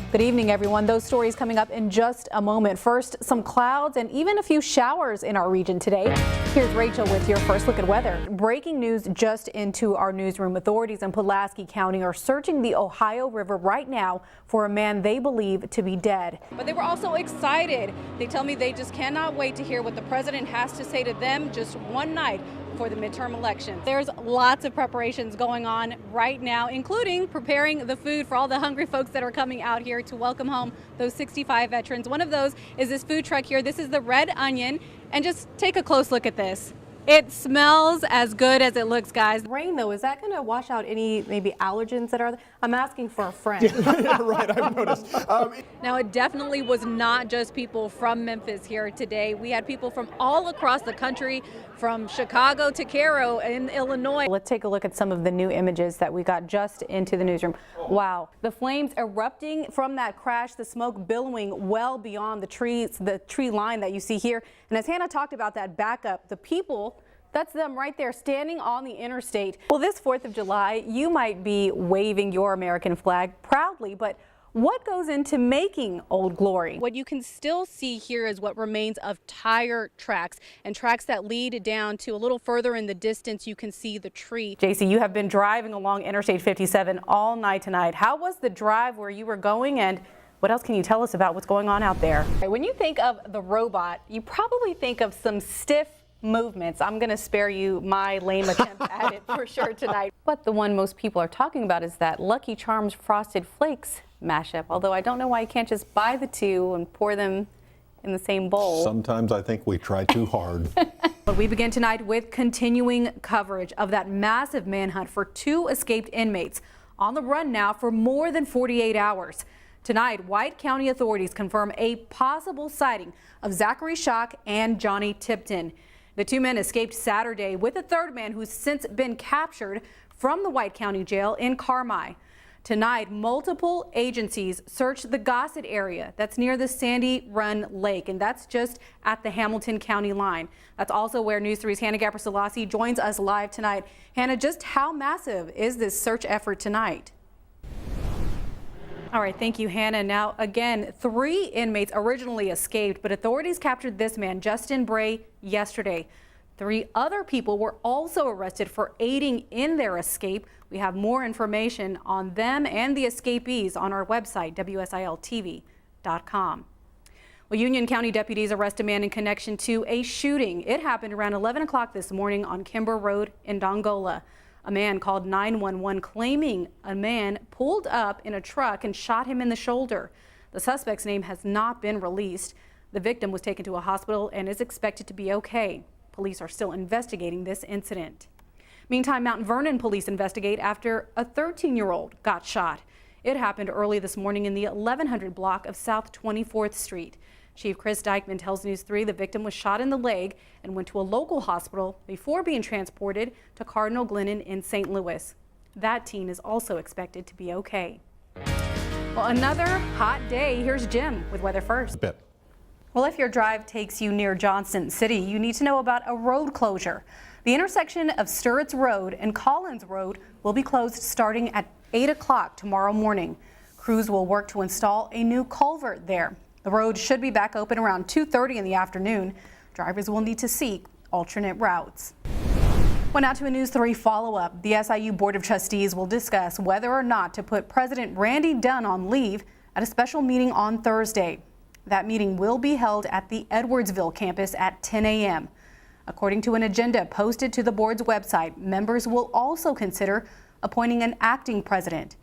Good evening, everyone. Those stories coming up in just a moment. First, some clouds and even a few showers in our region today. Here's Rachel with your first look at weather. Breaking news just into our newsroom. Authorities in Pulaski County are searching the Ohio River right now for a man they believe to be dead. But they were also excited. They tell me they just cannot wait to hear what the president has to say to them just one night for the midterm election. There's lots of preparations going on right now, including preparing the food for all the hungry folks that are coming out here to welcome home those 65 veterans. One of those is this food truck here. This is the Red Onion. And just take a close look at this. It smells as good as it looks, guys. Rain, though, is that going to wash out any maybe allergens that are there? I'm asking for a friend. Yeah, right, I've noticed. Now, it definitely was not just people from Memphis here today. We had people from all across the country, from Chicago to Cairo in Illinois. Let's take a look at some of the new images that we got just into the newsroom. Wow, the flames erupting from that crash, the smoke billowing well beyond the tree line that you see here. And as Hannah talked about that backup, the people, that's them right there standing on the interstate. Well, this 4th of July, you might be waving your American flag proudly, but what goes into making Old Glory? What you can still see here is what remains of tire tracks and tracks that lead down to a little further in the distance. You can see the tree. JC, you have been driving along Interstate 57 all night tonight. How was the drive where you were going, and what else can you tell us about what's going on out there? When you think of the robot, you probably think of some stiff movements. I'm going to spare you my lame attempt at it for sure tonight. But the one most people are talking about is that Lucky Charms Frosted Flakes mashup, although I don't know why you can't just buy the two and pour them in the same bowl. Sometimes I think we try too hard. But we begin tonight with continuing coverage of that massive manhunt for 2 escaped inmates on the run now for more than 48 hours. Tonight, White County authorities confirm a possible sighting of Zachary Schock and Johnny Tipton. The 2 men escaped Saturday with a 3rd man who's since been captured from the White County jail in Carmi. Tonight, multiple agencies searched the Gossett area that's near the Sandy Run Lake, and that's just at the Hamilton County line. That's also where News 3's Hannah Gapper-Selassie joins us live tonight. Hannah, just how massive is this search effort tonight? All right, thank you, Hannah. Now, again, 3 inmates originally escaped, but authorities captured this man, Justin Bray, yesterday. 3 other people were also arrested for aiding in their escape. We have more information on them and the escapees on our website, WSILTV.com. Well, Union County deputies arrest a man in connection to a shooting. It happened around 11 o'clock this morning on Kimber Road in Dongola. A man called 911 claiming a man pulled up in a truck and shot him in the shoulder. The suspect's name has not been released. The victim was taken to a hospital and is expected to be okay. Police are still investigating this incident. Meantime, Mount Vernon police investigate after a 13-year-old got shot. It happened early this morning in the 1100 block of South 24th Street. Chief Chris Dykeman tells News 3 the victim was shot in the leg and went to a local hospital before being transported to Cardinal Glennon in St. Louis. That teen is also expected to be okay. Well, another hot day. Here's Jim with weather first. Well, if your drive takes you near Johnson City, you need to know about a road closure. The intersection of Sturritz Road and Collins Road will be closed starting at 8 o'clock tomorrow morning. Crews will work to install a new culvert there. The road should be back open around 2:30 in the afternoon. Drivers will need to seek alternate routes. Well, now to a News 3 follow-up. The SIU Board of Trustees will discuss whether or not to put President Randy Dunn on leave at a special meeting on Thursday. That meeting will be held at the Edwardsville campus at 10 a.m. According to an agenda posted to the board's website, members will also consider appointing an acting president.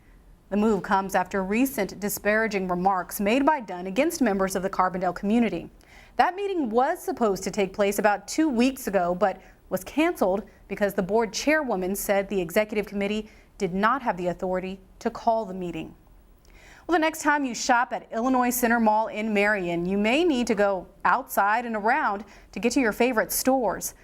The move comes after recent disparaging remarks made by Dunn against members of the Carbondale community. That meeting was supposed to take place about 2 weeks ago, but was canceled because the board chairwoman said the executive committee did not have the authority to call the meeting. Well, the next time you shop at Illinois Center Mall in Marion, you may need to go outside and around to get to your favorite stores.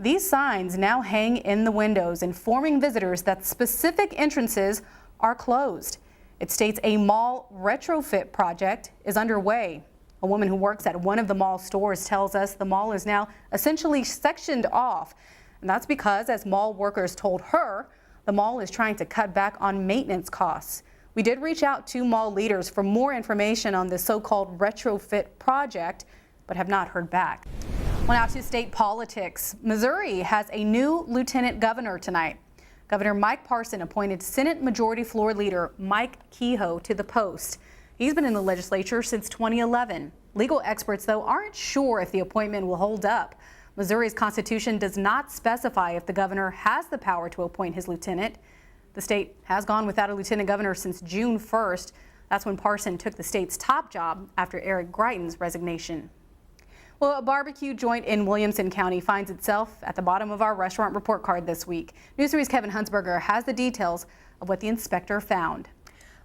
These signs now hang in the windows, informing visitors that specific entrances are closed. It states a mall retrofit project is underway. A woman who works at one of the mall stores tells us the mall is now essentially sectioned off. And that's because, as mall workers told her, the mall is trying to cut back on maintenance costs. We did reach out to mall leaders for more information on this so-called retrofit project, but have not heard back. Well, now to state politics. Missouri has a new lieutenant governor tonight. Governor Mike Parson appointed Senate Majority Floor Leader Mike Kehoe to the post. He's been in the legislature since 2011. Legal experts, though, aren't sure if the appointment will hold up. Missouri's constitution does not specify if the governor has the power to appoint his lieutenant. The state has gone without a lieutenant governor since June 1st. That's when Parson took the state's top job after Eric Greitens' resignation. Well, a barbecue joint in Williamson County finds itself at the bottom of our restaurant report card this week. News 3's Kevin Huntsberger has the details of what the inspector found.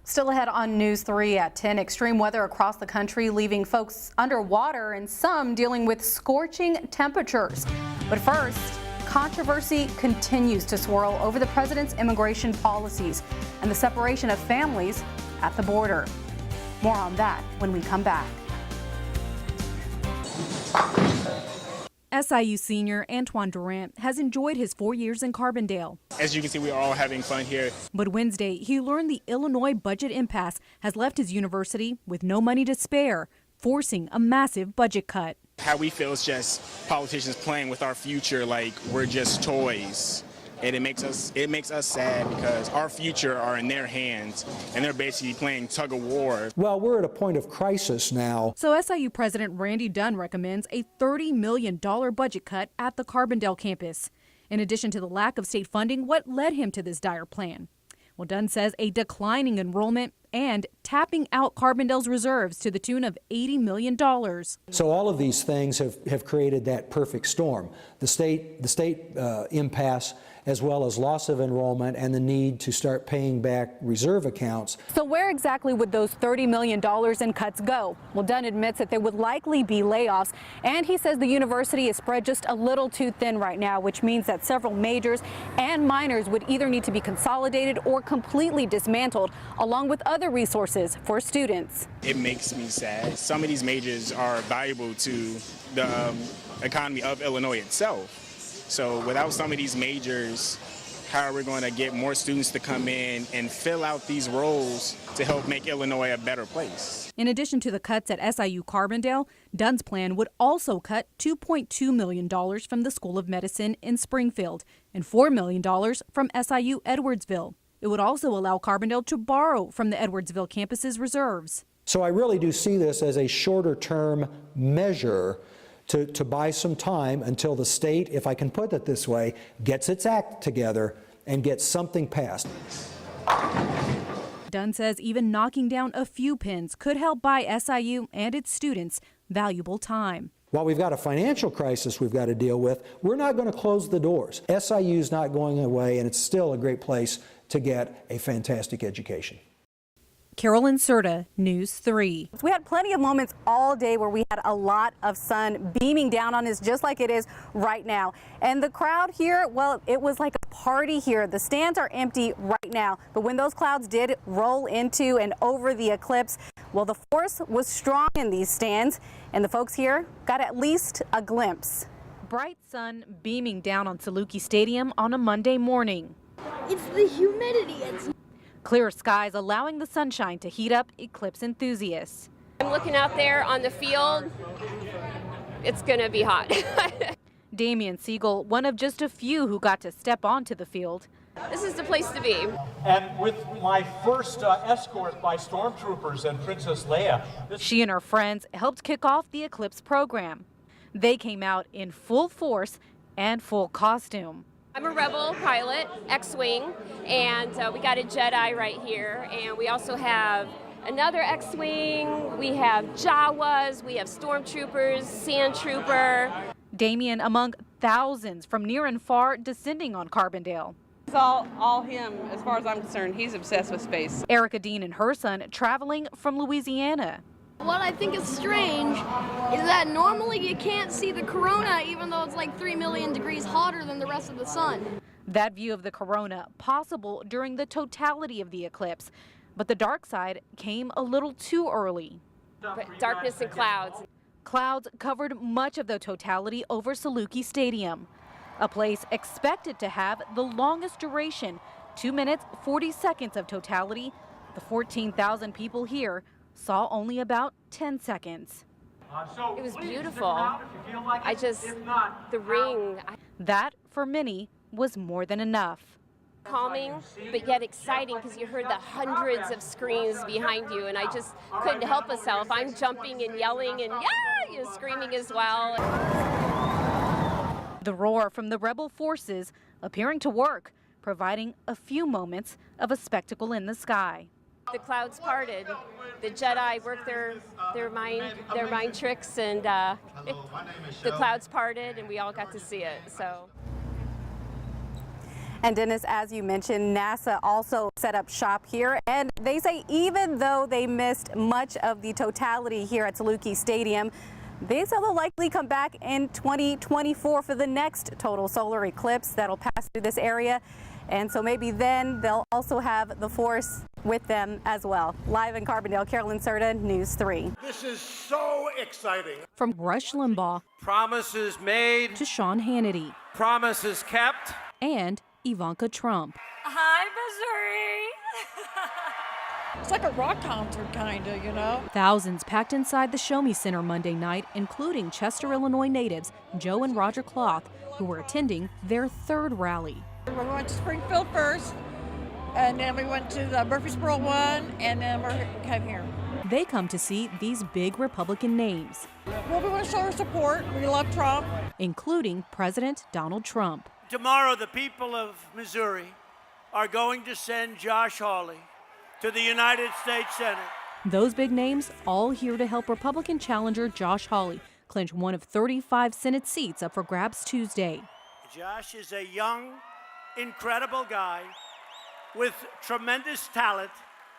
Still ahead on News 3 at 10, extreme weather across the country leaving folks underwater and some dealing with scorching temperatures. But first, controversy continues to swirl over the president's immigration policies and the separation of families at the border. More on that when we come back. SIU senior Antoine Durant has enjoyed his 4 years in Carbondale. As you can see, we are all having fun here. But Wednesday, he learned the Illinois budget impasse has left his university with no money to spare, forcing a massive budget cut. How we feel is just politicians playing with our future like we're just toys. And it makes us sad because our future are in their hands and they're basically playing tug of war. Well, we're at a point of crisis now. So SIU President Randy Dunn recommends a $30 million budget cut at the Carbondale campus. In addition to the lack of state funding, what led him to this dire plan? Well, Dunn says a declining enrollment and tapping out Carbondale's reserves to the tune of $80 million. So all of these things have created that perfect storm. The state impasse, as well as loss of enrollment and the need to start paying back reserve accounts. So where exactly would those $30 million in cuts go? Well, Dunn admits that there would likely be layoffs, and he says the university is spread just a little too thin right now, which means that several majors and minors would either need to be consolidated or completely dismantled, along with other resources for students. It makes me sad. Some of these majors are valuable to the economy of Illinois itself. So without some of these majors, how are we going to get more students to come in and fill out these roles to help make Illinois a better place? In addition to the cuts at SIU Carbondale, Dunn's plan would also cut $2.2 million from the School of Medicine in Springfield and $4 million from SIU Edwardsville. It would also allow Carbondale to borrow from the Edwardsville campus's reserves. So I really do see this as a shorter-term measure to buy some time until the state, if I can put it this way, gets its act together and gets something passed. Dunn says even knocking down a few pins could help buy SIU and its students valuable time. While we've got a financial crisis we've got to deal with, we're not going to close the doors. SIU is not going away, and it's still a great place to get a fantastic education. Carolyn Cerda, News 3. We had plenty of moments all day where we had a lot of sun beaming down on us, just like it is right now. And the crowd here, well, it was like a party here. The stands are empty right now, but when those clouds did roll into and over the eclipse, well, the force was strong in these stands, and the folks here got at least a glimpse. Bright sun beaming down on Saluki Stadium on a Monday morning. It's the humidity. Clear skies allowing the sunshine to heat up eclipse enthusiasts. I'm looking out there on the field. It's going to be hot. Damian Siegel, one of just a few who got to step onto the field. This is the place to be. And with my first escort by stormtroopers and Princess Leia. She and her friends helped kick off the eclipse program. They came out in full force and full costume. I'm a Rebel pilot, X-Wing, and we got a Jedi right here. And we also have another X-Wing, we have Jawas, we have Stormtroopers, Sand Trooper. Damien among thousands from near and far descending on Carbondale. It's all him, as far as I'm concerned. He's obsessed with space. Erica Dean and her son traveling from Louisiana. What I think is strange is that normally you can't see the corona even though it's like 3 million degrees hotter than the rest of the sun. That view of the corona possible during the totality of the eclipse, but the dark side came a little too early. Darkness and clouds. Clouds covered much of the totality over Saluki Stadium, a place expected to have the longest duration, 2 minutes, 40 seconds of totality, The 14,000 people here saw only about 10 seconds. It was beautiful. The ring. That, for many, was more than enough. Calming, but yet exciting because you heard the hundreds of screams behind you, and I just couldn't help myself. I'm jumping and yelling and screaming as well. The roar from the rebel forces appearing to work, providing a few moments of a spectacle in the sky. The clouds parted. The Jedi worked their mind tricks, and the clouds parted, and we all got to see it. So. And Dennis, as you mentioned, NASA also set up shop here, and they say even though they missed much of the totality here at Saluki Stadium, they say they'll likely come back in 2024 for the next total solar eclipse that'll pass through this area. And so maybe then they'll also have the Force with them as well. Live in Carbondale, Carolyn Cerda, News 3. This is so exciting. From Rush Limbaugh Promises made, to Sean Hannity promises kept, and Ivanka Trump. Hi, Missouri. It's like a rock concert, kind of, you know. Thousands packed inside the Show Me Center Monday night, including Chester, Illinois natives Joe and Roger Cloth, who were attending their third rally. We went to Springfield first, and then we went to the Murfreesboro one, and then we came here. They come to see these big Republican names, Well, we want to show our support. We love Trump. including President Donald Trump. Tomorrow, the people of Missouri are going to send Josh Hawley to the United States Senate. Those big names all here to help Republican challenger Josh Hawley clinch one of 35 Senate seats up for grabs Tuesday. Josh is a young, incredible guy with tremendous talent.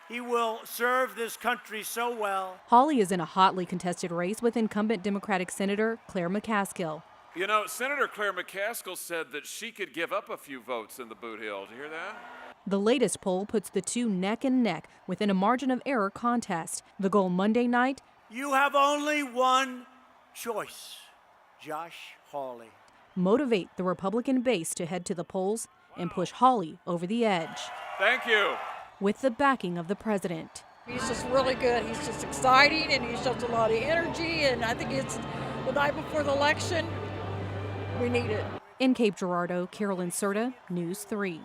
He will serve this country so well. Hawley is in a hotly contested race with incumbent Democratic Senator Claire McCaskill. You know, Senator Claire McCaskill said that she could give up a few votes in the Boot Hill. Did you hear that? The latest poll puts the two neck and neck within a margin of error contest. The goal Monday night? You have only one choice, Josh Hawley. Motivate the Republican base to head to the polls and push Hawley over the edge. Thank you. With the backing of the president. He's just really good. He's just exciting, and he shows a lot of energy, and I think it's the night before the election. We need it. In Cape Girardeau, Carolyn Cerda, News 3.